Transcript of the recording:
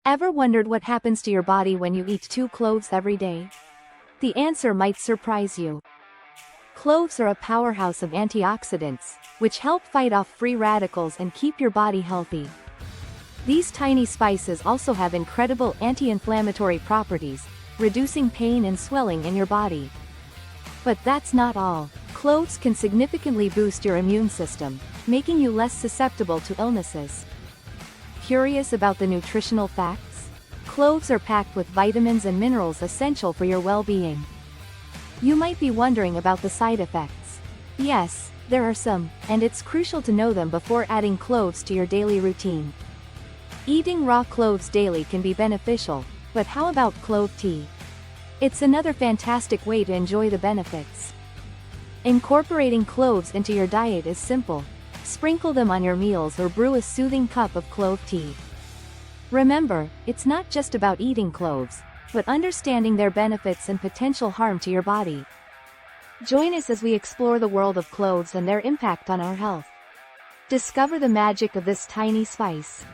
Ever wondered what happens to your body when you eat 2 cloves every day? The answer might surprise you. Cloves are a powerhouse of antioxidants, which help fight off free radicals and keep your body healthy. These tiny spices also have incredible anti-inflammatory properties, reducing pain and swelling in your body. But that's not all. Cloves can significantly boost your immune system, making you less susceptible to illnesses. Curious about the nutritional facts? Cloves are packed with vitamins and minerals essential for your well-being. You might be wondering about the side effects. Yes, there are some, and it's crucial to know them before adding cloves to your daily routine. Eating raw cloves daily can be beneficial, but how about clove tea? It's another fantastic way to enjoy the benefits. Incorporating cloves into your diet is simple. Sprinkle them on your meals or brew a soothing cup of clove tea. Remember, it's not just about eating cloves, but understanding their benefits and potential harm to your body. Join us as we explore the world of cloves and their impact on our health. Discover the magic of this tiny spice.